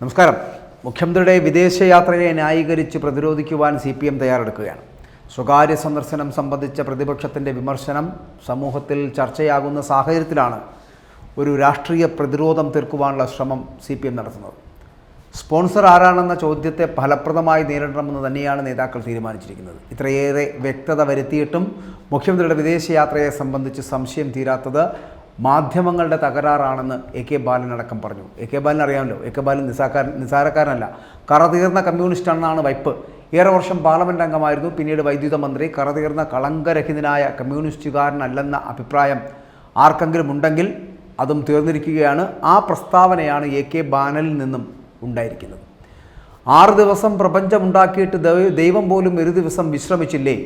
നമസ്കാരം. മുഖ്യമന്ത്രിയുടെ വിദേശയാത്രയെ ന്യായീകരിച്ച് പ്രതിരോധിക്കുവാൻ CPM തയ്യാറെടുക്കുകയാണ്. സ്വകാര്യ സന്ദർശനം സംബന്ധിച്ച പ്രതിപക്ഷത്തിൻ്റെ വിമർശനം സമൂഹത്തിൽ ചർച്ചയാകുന്ന സാഹചര്യത്തിലാണ് ഒരു രാഷ്ട്രീയ പ്രതിരോധം തീർക്കുവാനുള്ള ശ്രമം CPM നടത്തുന്നത്. സ്പോൺസർ ആരാണെന്ന ചോദ്യത്തെ ഫലപ്രദമായി നേരിടണമെന്ന് തന്നെയാണ് നേതാക്കൾ തീരുമാനിച്ചിരിക്കുന്നത്. ഇത്രയേറെ വ്യക്തത വരുത്തിയിട്ടും മുഖ്യമന്ത്രിയുടെ വിദേശയാത്രയെ സംബന്ധിച്ച് സംശയം തീരാത്തത് മാധ്യമങ്ങളുടെ തകരാറാണെന്ന് AK ബാലൻ അടക്കം പറഞ്ഞു. AK ബാലൻ അറിയാമല്ലോ, AK ബാലൻ നിസാരക്കാരനല്ല, കറതീർന്ന കമ്മ്യൂണിസ്റ്റാണെന്നാണ് വൈപ്പ്. ഏറെ വർഷം പാർലമെൻറ്റ് അംഗമായിരുന്നു, പിന്നീട് വൈദ്യുത മന്ത്രി. കറതീർന്ന കളങ്കരഹിതനായ കമ്മ്യൂണിസ്റ്റുകാരനല്ലെന്ന അഭിപ്രായം ആർക്കെങ്കിലും ഉണ്ടെങ്കിൽ അതും തീർന്നിരിക്കുകയാണ്. ആ പ്രസ്താവനയാണ് AK ബാലനിൽ നിന്നും ഉണ്ടായിരിക്കുന്നത്. 6 ദിവസം പ്രപഞ്ചമുണ്ടാക്കിയിട്ട് ദൈവം പോലും ഒരു ദിവസം വിശ്രമിച്ചില്ലേ,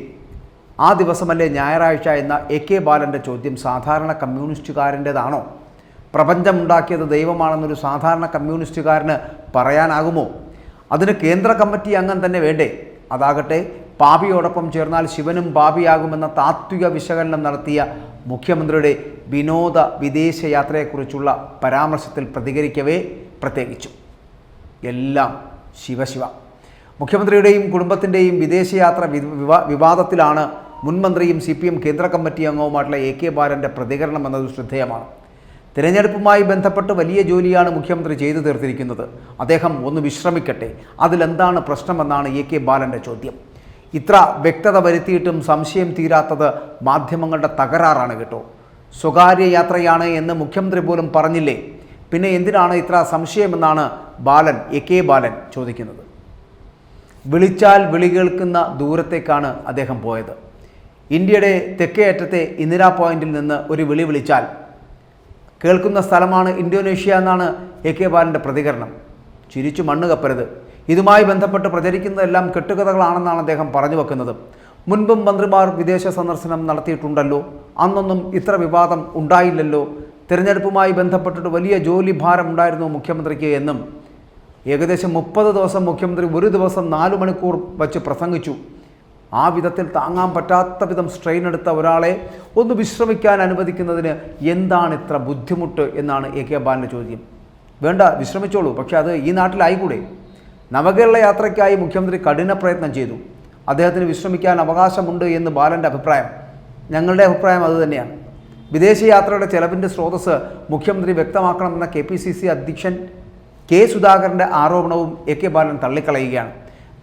ആ ദിവസമല്ലേ ഞായറാഴ്ച എന്ന AK ബാലൻ്റെ ചോദ്യം സാധാരണ കമ്മ്യൂണിസ്റ്റുകാരൻ്റേതാണോ? പ്രപഞ്ചമുണ്ടാക്കിയത് ദൈവമാണെന്നൊരു സാധാരണ കമ്മ്യൂണിസ്റ്റുകാരന് പറയാനാകുമോ? അതിന് കേന്ദ്ര കമ്മിറ്റി അംഗം തന്നെ വേണ്ടേ? അതാകട്ടെ പാപിയോടൊപ്പം ചേർന്നാൽ ശിവനും പാപിയാകുമെന്ന താത്വിക വിശകലനം നടത്തിയ മുഖ്യമന്ത്രിയുടെ വിനോദ വിദേശയാത്രയെക്കുറിച്ചുള്ള പരാമർശത്തിൽ പ്രതികരിക്കവേ പ്രത്യേകിച്ചു എല്ലാം ശിവശിവ. മുഖ്യമന്ത്രിയുടെയും കുടുംബത്തിൻ്റെയും വിദേശയാത്ര വിവാദത്തിലാണ് മുൻമന്ത്രിയും CPM കേന്ദ്ര കമ്മിറ്റി അംഗവുമായിട്ടുള്ള AK ബാലൻ്റെ പ്രതികരണം എന്നത് ശ്രദ്ധേയമാണ്. തിരഞ്ഞെടുപ്പുമായി ബന്ധപ്പെട്ട് വലിയ ജോലിയാണ് മുഖ്യമന്ത്രി ചെയ്തു തീർത്തിരിക്കുന്നത്. അദ്ദേഹം ഒന്ന് വിശ്രമിക്കട്ടെ, അതിലെന്താണ് പ്രശ്നമെന്നാണ് AK ബാലൻ്റെ ചോദ്യം. ഇത്ര വ്യക്തത വരുത്തിയിട്ടും സംശയം തീരാത്തത് മാധ്യമങ്ങളുടെ തകരാറാണ് കേട്ടോ. സ്വകാര്യ യാത്രയാണ് എന്ന് മുഖ്യമന്ത്രി പോലും പറഞ്ഞില്ലേ, പിന്നെ എന്തിനാണ് ഇത്ര സംശയമെന്നാണ് AK ബാലൻ ചോദിക്കുന്നത്. വിളിച്ചാൽ വിളി കേൾക്കുന്ന ദൂരത്തേക്കാണ് അദ്ദേഹം പോയത്. ഇന്ത്യയുടെ തെക്കേ അറ്റത്തെ ഇന്ദിരാ പോയിന്റിൽ നിന്ന് ഒരു വിളി വിളിച്ചാൽ കേൾക്കുന്ന സ്ഥലമാണ് ഇന്തോനേഷ്യ എന്നാണ് AK ബാലൻ്റെ പ്രതികരണം. ചിരിച്ചു മണ്ണ് കപ്പരുത്. ഇതുമായി ബന്ധപ്പെട്ട് പ്രചരിക്കുന്നതെല്ലാം കെട്ടുകഥകളാണെന്നാണ് അദ്ദേഹം പറഞ്ഞു വെക്കുന്നത്. മുൻപും മന്ത്രിമാർ വിദേശ സന്ദർശനം നടത്തിയിട്ടുണ്ടല്ലോ, അന്നൊന്നും ഇത്ര വിവാദം ഉണ്ടായില്ലല്ലോ. തിരഞ്ഞെടുപ്പുമായി ബന്ധപ്പെട്ടിട്ട് വലിയ ജോലി ഭാരം ഉണ്ടായിരുന്നു മുഖ്യമന്ത്രിക്ക് എന്നും, ഏകദേശം 30 ദിവസം മുഖ്യമന്ത്രി ഒരു ദിവസം 4 മണിക്കൂർ വച്ച് പ്രസംഗിച്ചു. ആ വിധത്തിൽ താങ്ങാൻ പറ്റാത്ത വിധം സ്ട്രെയിൻ എടുത്ത ഒരാളെ ഒന്ന് വിശ്രമിക്കാൻ അനുവദിക്കുന്നതിന് എന്താണ് ഇത്ര ബുദ്ധിമുട്ട് എന്നാണ് AK ബാലൻ്റെ ചോദ്യം. വേണ്ട, വിശ്രമിച്ചോളൂ, പക്ഷേ അത് ഈ നാട്ടിലായിക്കൂടെ? നവകേരള യാത്രയ്ക്കായി മുഖ്യമന്ത്രി കഠിന പ്രയത്നം ചെയ്തു, അദ്ദേഹത്തിന് വിശ്രമിക്കാൻ അവകാശമുണ്ട് എന്ന് ബാലൻ്റെ അഭിപ്രായം. ഞങ്ങളുടെ അഭിപ്രായം അതുതന്നെയാണ്. വിദേശയാത്രയുടെ ചെലവിൻ്റെ സ്രോതസ്സ് മുഖ്യമന്ത്രി വ്യക്തമാക്കണമെന്ന KPCC അധ്യക്ഷൻ K സുധാകരൻ്റെ ആരോപണവും AK ബാലൻ തള്ളിക്കളയുകയാണ്.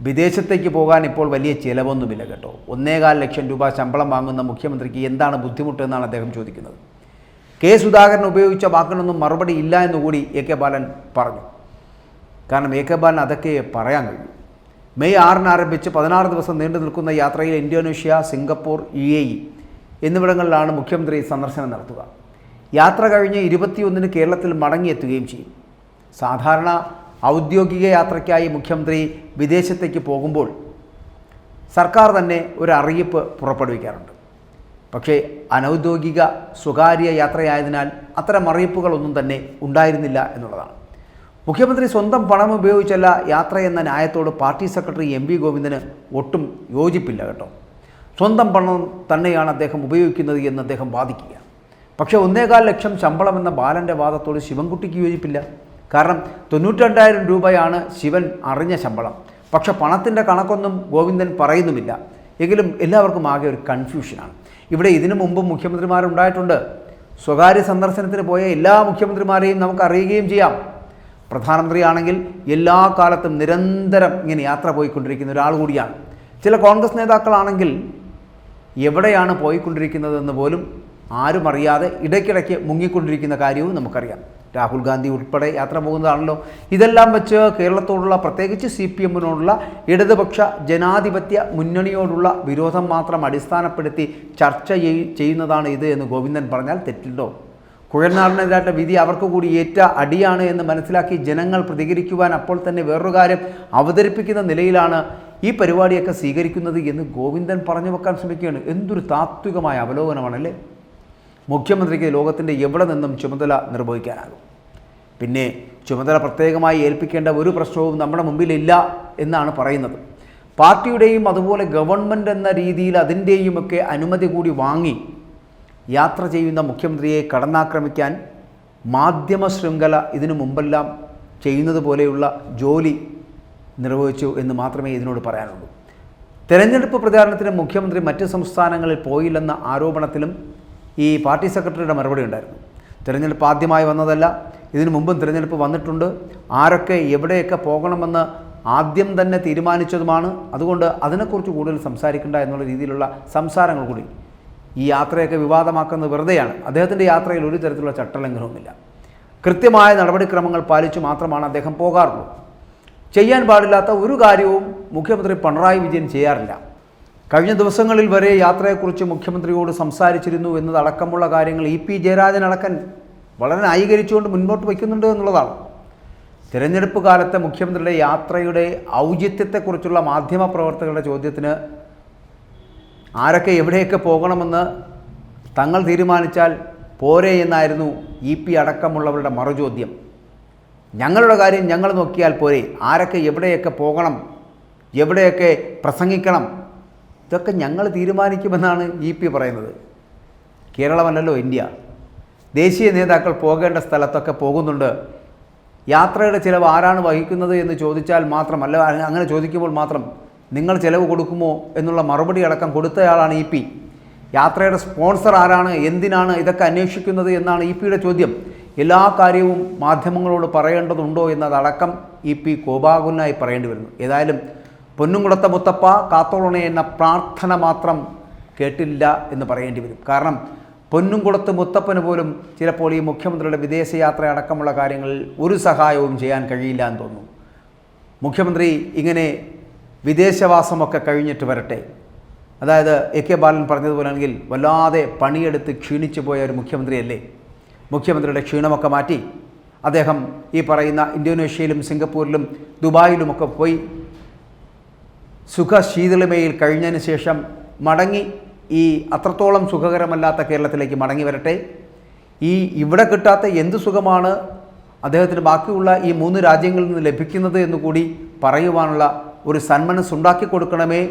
വിദേശത്തേക്ക് പോകാൻ ഇപ്പോൾ വലിയ ചിലവൊന്നുമില്ല കേട്ടോ. 1.25 ലക്ഷം രൂപ ശമ്പളം വാങ്ങുന്ന മുഖ്യമന്ത്രിക്ക് എന്താണ് ബുദ്ധിമുട്ട് എന്നാണ് അദ്ദേഹം ചോദിക്കുന്നത്. K സുധാകരൻ ഉപയോഗിച്ച വാക്കിനൊന്നും മറുപടി ഇല്ല എന്നുകൂടി AK ബാലൻ പറഞ്ഞു. കാരണം AK ബാലൻ അതൊക്കെ പറയാൻ കഴിയും. മെയ് 6 ആരംഭിച്ച് 16 ദിവസം നീണ്ടു നിൽക്കുന്ന യാത്രയിൽ ഇന്തോനേഷ്യ, സിംഗപ്പൂർ, UAE എന്നിവിടങ്ങളിലാണ് മുഖ്യമന്ത്രി സന്ദർശനം നടത്തുക. യാത്ര കഴിഞ്ഞ് 21 കേരളത്തിൽ മടങ്ങിയെത്തുകയും ചെയ്യും. സാധാരണ ഔദ്യോഗിക യാത്രയ്ക്കായി മുഖ്യമന്ത്രി വിദേശത്തേക്ക് പോകുമ്പോൾ സർക്കാർ തന്നെ ഒരു അറിയിപ്പ് പുറപ്പെടുവിക്കാറുണ്ട്. പക്ഷേ അനൗദ്യോഗിക സ്വകാര്യ യാത്രയായതിനാൽ അത്തരം അറിയിപ്പുകളൊന്നും തന്നെ ഉണ്ടായിരുന്നില്ല എന്നുള്ളതാണ്. മുഖ്യമന്ത്രി സ്വന്തം പണം ഉപയോഗിച്ചല്ല യാത്രയെന്ന ന്യായത്തോട് പാർട്ടി സെക്രട്ടറി MV ഗോവിന്ദന് ഒട്ടും യോജിപ്പില്ല കേട്ടോ. സ്വന്തം പണം തന്നെയാണ് അദ്ദേഹം ഉപയോഗിക്കുന്നത് എന്ന് അദ്ദേഹം വാദിക്കുക. പക്ഷേ 1.25 ലക്ഷം ശമ്പളം എന്ന ബാലൻ്റെ വാദത്തോട് ശിവൻകുട്ടിക്ക് യോജിപ്പില്ല. കാരണം 92,000 രൂപയാണ് ശിവൻ അറിഞ്ഞ ശമ്പളം. പക്ഷെ പണത്തിൻ്റെ കണക്കൊന്നും ഗോവിന്ദൻ പറയുന്നുമില്ല. എങ്കിലും എല്ലാവർക്കും ആകെ ഒരു കൺഫ്യൂഷനാണ്. ഇവിടെ ഇതിനു മുമ്പും മുഖ്യമന്ത്രിമാരുണ്ടായിട്ടുണ്ട്. സ്വകാര്യ സന്ദർശനത്തിന് പോയ എല്ലാ മുഖ്യമന്ത്രിമാരെയും നമുക്ക് അറിയുകയും ചെയ്യാം. പ്രധാനമന്ത്രിയാണെങ്കിൽ എല്ലാ കാലത്തും നിരന്തരം ഇങ്ങനെ യാത്ര പോയിക്കൊണ്ടിരിക്കുന്ന ഒരാൾ കൂടിയാണ്. ചില കോൺഗ്രസ് നേതാക്കളാണെങ്കിൽ എവിടെയാണ് പോയിക്കൊണ്ടിരിക്കുന്നതെന്ന് പോലും ആരും അറിയാതെ ഇടയ്ക്കിടയ്ക്ക് മുങ്ങിക്കൊണ്ടിരിക്കുന്ന കാര്യവും നമുക്കറിയാം. രാഹുൽ ഗാന്ധി ഉൾപ്പെടെ യാത്ര പോകുന്നതാണല്ലോ. ഇതെല്ലാം വെച്ച് കേരളത്തോടുള്ള, പ്രത്യേകിച്ച് CPMനോടുള്ള ഇടതുപക്ഷ ജനാധിപത്യ മുന്നണിയോടുള്ള വിരോധം മാത്രം അടിസ്ഥാനപ്പെടുത്തി ചർച്ച ചെയ്യുന്നതാണ് ഇത് എന്ന് ഗോവിന്ദൻ പറഞ്ഞാൽ തെറ്റുണ്ടോ? കുഴൽനാടിനെതിരായിട്ട് വിധി അവർക്ക് കൂടി ഏറ്റ അടിയാണ് എന്ന് മനസ്സിലാക്കി ജനങ്ങൾ പ്രതികരിക്കുവാൻ അപ്പോൾ തന്നെ വേറൊരു കാര്യം അവതരിപ്പിക്കുന്ന നിലയിലാണ് ഈ പരിപാടിയൊക്കെ സ്വീകരിക്കുന്നത് എന്ന് ഗോവിന്ദൻ പറഞ്ഞു വെക്കാൻ ശ്രമിക്കുകയാണ്. എന്തൊരു താത്വികമായ അവലോകനമാണല്ലേ. മുഖ്യമന്ത്രിക്ക് ലോകത്തിൻ്റെ എവിടെ നിന്നും ചുമതല നിർവഹിക്കാനാകും. പിന്നെ ചുമതല പ്രത്യേകമായി ഏൽപ്പിക്കേണ്ട ഒരു പ്രശ്നവും നമ്മുടെ മുമ്പിലില്ല എന്നാണ് പറയുന്നത്. പാർട്ടിയുടെയും അതുപോലെ ഗവൺമെൻറ് എന്ന രീതിയിൽ അതിൻ്റെയുമൊക്കെ അനുമതി കൂടി വാങ്ങി യാത്ര ചെയ്യുന്ന മുഖ്യമന്ത്രിയെ കടന്നാക്രമിക്കാൻ മാധ്യമ ശൃംഖല ഇതിനു മുമ്പെല്ലാം ചെയ്യുന്നത് പോലെയുള്ള ജോലി നിർവഹിച്ചു എന്ന് മാത്രമേ ഇതിനോട് പറയാനുള്ളൂ. തെരഞ്ഞെടുപ്പ് പ്രചാരണത്തിന് മുഖ്യമന്ത്രി മറ്റ് സംസ്ഥാനങ്ങളിൽ പോയില്ലെന്ന ആരോപണത്തിലും ഈ പാർട്ടി സെക്രട്ടറിയുടെ മറുപടി ഉണ്ടായിരുന്നു. തിരഞ്ഞെടുപ്പ് ആദ്യമായി വന്നതല്ല, ഇതിനു മുമ്പും തിരഞ്ഞെടുപ്പ് വന്നിട്ടുണ്ട്. ആരൊക്കെ എവിടെയൊക്കെ പോകണമെന്ന് ആദ്യം തന്നെ തീരുമാനിച്ചതുമാണ്. അതുകൊണ്ട് അതിനെക്കുറിച്ച് കൂടുതൽ സംസാരിക്കേണ്ട എന്നുള്ള രീതിയിലുള്ള സംസാരങ്ങൾ കൂടി ഈ യാത്രയൊക്കെ വിവാദമാക്കുന്നത് വെറുതെയാണ്. അദ്ദേഹത്തിൻ്റെ യാത്രയിൽ ഒരു തരത്തിലുള്ള ചട്ടലംഘനവുമില്ല. കൃത്യമായ നടപടിക്രമങ്ങൾ പാലിച്ചു മാത്രമാണ് അദ്ദേഹം പോകാറുള്ളൂ. ചെയ്യാൻ പാടില്ലാത്ത ഒരു കാര്യവും മുഖ്യമന്ത്രി പിണറായി വിജയൻ ചെയ്യാറില്ല. കഴിഞ്ഞ ദിവസങ്ങളിൽ വരെ യാത്രയെക്കുറിച്ച് മുഖ്യമന്ത്രിയോട് സംസാരിച്ചിരുന്നു എന്നതടക്കമുള്ള കാര്യങ്ങൾ ഇ.പി. ജയരാജൻ അടക്കം വളരെ ന്യായീകരിച്ചുകൊണ്ട് മുൻപോട്ട് വയ്ക്കുന്നുണ്ട് എന്നുള്ളതാണ്. തിരഞ്ഞെടുപ്പ് കാലത്തെ മുഖ്യമന്ത്രിയുടെ യാത്രയുടെ ഔചിത്യത്തെക്കുറിച്ചുള്ള മാധ്യമപ്രവർത്തകരുടെ ചോദ്യത്തിന് ആരൊക്കെ എവിടെയൊക്കെ പോകണമെന്ന് തങ്ങൾ തീരുമാനിച്ചാൽ പോരെ എന്നായിരുന്നു ഇ.പി. അടക്കമുള്ളവരുടെ മറുചോദ്യം. ഞങ്ങളുടെ കാര്യം ഞങ്ങൾ നോക്കിയാൽ പോരെ, ആരൊക്കെ എവിടെയൊക്കെ പോകണം, എവിടെയൊക്കെ പ്രസംഗിക്കണം, ഇതൊക്കെ ഞങ്ങൾ തീരുമാനിക്കുമെന്നാണ് ഇ.പി. പറയുന്നത്. കേരളമല്ലല്ലോ ഇന്ത്യ. ദേശീയ നേതാക്കൾ പോകേണ്ട സ്ഥലത്തൊക്കെ പോകുന്നുണ്ട്. യാത്രയുടെ ചിലവ് ആരാണ് വഹിക്കുന്നത് എന്ന് ചോദിച്ചാൽ മാത്രം, അല്ല അങ്ങനെ ചോദിക്കുമ്പോൾ മാത്രം നിങ്ങൾ ചിലവ് കൊടുക്കുമോ എന്നുള്ള മറുപടി അടക്കം കൊടുത്തയാളാണ് ഇ.പി. യാത്രയുടെ സ്പോൺസർ ആരാണ്, എന്തിനാണ് ഇതൊക്കെ അന്വേഷിക്കുന്നത് എന്നാണ് ഇ.പിയുടെ ചോദ്യം. എല്ലാ കാര്യവും മാധ്യമങ്ങളോട് പറയേണ്ടതുണ്ടോ എന്നതടക്കം ഇ.പി. കോപാകുലനായി പറയേണ്ടി വരുന്നു. ഏതായാലും പൊന്നുംകുളത്തെ മുത്തപ്പ കാത്തോളണേ എന്ന പ്രാർത്ഥന മാത്രം കേട്ടില്ല എന്ന് പറയേണ്ടി വരും. കാരണം പൊന്നുംകുളത്ത് മുത്തപ്പന് പോലും ചിലപ്പോൾ ഈ മുഖ്യമന്ത്രിയുടെ വിദേശയാത്ര അടക്കമുള്ള കാര്യങ്ങളിൽ ഒരു സഹായവും ചെയ്യാൻ കഴിയില്ല എന്ന് തോന്നുന്നു. മുഖ്യമന്ത്രി ഇങ്ങനെ വിദേശവാസമൊക്കെ കഴിഞ്ഞിട്ട് വരട്ടെ. അതായത് എ.കെ. ബാലൻ പറഞ്ഞതുപോലെയാണെങ്കിൽ വല്ലാതെ പണിയെടുത്ത് ക്ഷീണിച്ചു പോയ ഒരു മുഖ്യമന്ത്രിയല്ലേ. മുഖ്യമന്ത്രിയുടെ ക്ഷീണമൊക്കെ മാറ്റി അദ്ദേഹം ഈ പറയുന്ന ഇന്തോനേഷ്യയിലും സിംഗപ്പൂരിലും ദുബായിലുമൊക്കെ പോയി സുഖശീതളിമയിൽ കഴിഞ്ഞതിന് ശേഷം മടങ്ങി ഈ അത്രത്തോളം സുഖകരമല്ലാത്ത കേരളത്തിലേക്ക് മടങ്ങി വരട്ടെ. ഈ ഇവിടെ കിട്ടാത്ത എന്ത് സുഖമാണ് അദ്ദേഹത്തിന് ബാക്കിയുള്ള ഈ 3 രാജ്യങ്ങളിൽ നിന്ന് ലഭിക്കുന്നത് എന്ന് കൂടി പറയുവാനുള്ള ഒരു സന്മനസ്സുണ്ടാക്കി കൊടുക്കണമേ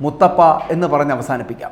മുത്തപ്പ എന്ന് പറഞ്ഞ് അവസാനിപ്പിക്കാം.